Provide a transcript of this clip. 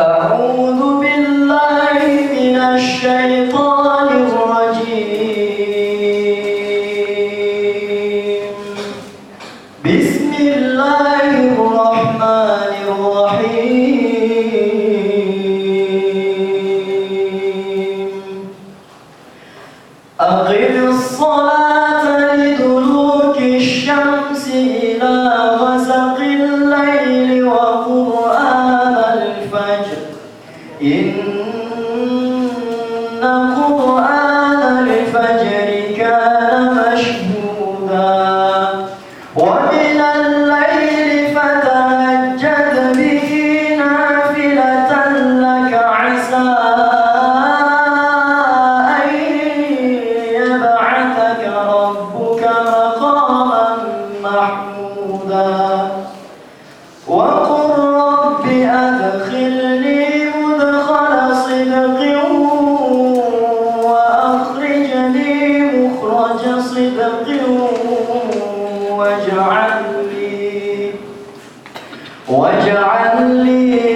أعوذ بالله من الشيطان الرجيم. بسم الله الرحمن الرحيم. أقم الصلاة لدلوك الشمس إلى غسق الليل وقرآن الفجر إن قرآن الفجر كان مشهودا ومن الليل فتهجد به نافلة لك عسى أن يبعثك ربك مقاما محمودا وقل رب أدخلني مدخل صدق وأخرجني مخرج صدق واجعل لي